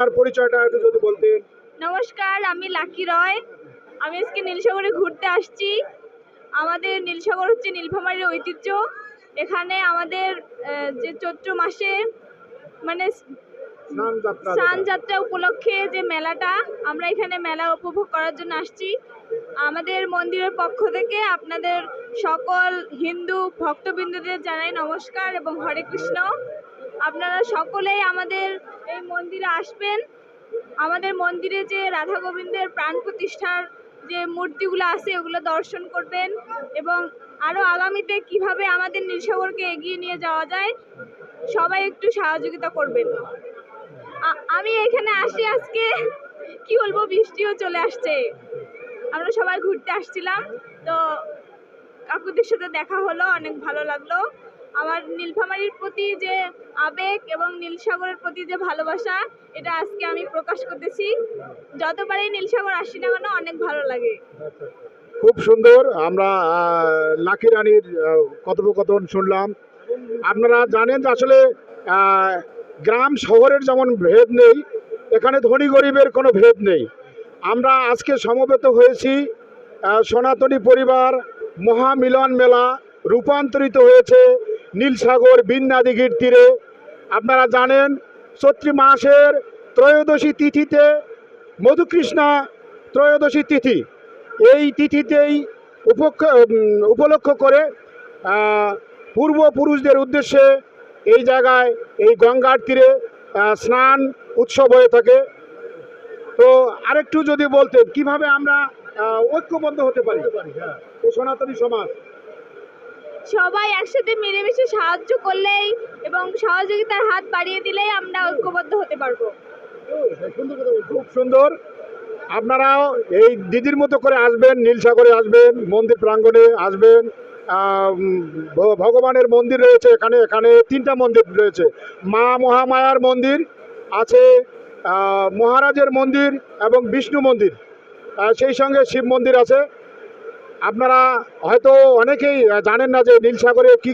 আর পরিচয়টা একটু যদি বলতেন। নমস্কার, আমি লাকি রয়। আমি আজকে নীলসাগরে ঘুরতে আসছি। আমাদের নীলসাগর হচ্ছে নীলফামারীর ঐতিহ্য। এখানে আমাদের যে চৈত্র মাসে মানে স্নান যাত্রা স্নান যাত্রা উপলক্ষে যে মেলাটা, আমরা এখানে মেলা উপভোগ করার জন্য আসছি। আমাদের মন্দিরের পক্ষ থেকে আপনাদের সকল হিন্দু ভক্তবৃন্দদের জানাই নমস্কার এবং হরে কৃষ্ণ। আপনারা সকলেই আমাদের এই মন্দিরে আসবেন। আমাদের মন্দিরে যে রাধা গোবিন্দের প্রাণ প্রতিষ্ঠার যে মূর্তিগুলো আছে ওগুলো দর্শন করবেন এবং আরও আগামীতে কিভাবে আমাদের নীলসাগরকে এগিয়ে নিয়ে যাওয়া যায় সবাই একটু সহযোগিতা করবেন। আমি এখানে আসি আজকে, কি বলবো, বৃষ্টিও চলে আসছে। আমরা সবাই ঘুরতে আসছিলাম, তো কাকুদের সাথে দেখা হলো, অনেক ভালো লাগলো। আমার নীলফামারীর প্রতি যে আবেগ এবং নীলসাগরের প্রতি যে ভালোবাসা, এটা আজকে আমি প্রকাশ করতেছি। যতবারই নীলসাগর আসি না কেন অনেক ভালো লাগে। খুব সুন্দর। আমরা লাকি রানীর কথোপকথন শুনলাম। আপনারা জানেন যে আসলে গ্রাম শহরের যেমন ভেদ নেই, এখানে ধনী গরিবের কোনো ভেদ নেই। আমরা আজকে সমবেত হয়েছি সনাতনী পরিবার মহামিলন মেলা রূপান্তরিত হয়েছে নীলসাগর বিন্না দিঘির তীরে। আপনারা জানেন চৈত্র মাসের ত্রয়োদশী তিথিতে মধুকৃষ্ণা ত্রয়োদশী তিথি, এই তিথিতেই উপলক্ষ করে পূর্বপুরুষদের উদ্দেশ্যে এই জায়গায় এই গঙ্গার তীরে স্নান উৎসব হয়ে থাকে। তো আরেকটু যদি বলতেন কিভাবে আমরা ঐক্যবদ্ধ হতে পারি এই সনাতনী সমাজ। সবাই একসাথে মিলেমিশে সাহায্য করলেই এবং সহযোগিতার হাত বাড়িয়ে দিলেই আমরা ঐক্যবদ্ধ হতে পারবো। খুব সুন্দর। আপনারাও এই দিদির মতো করে আসবেন, নীলসাগরে আসবেন, মন্দির প্রাঙ্গণে আসবেন। ভগবানের মন্দির রয়েছে এখানে, এখানে 3টা মন্দির রয়েছে। মা মহামায়ার মন্দির আছে, মহারাজের মন্দির এবং বিষ্ণু মন্দির, সেই সঙ্গে শিব মন্দির আছে। আপনারা হয়তো অনেকেই জানেন না যে নীলসাগরে কী কী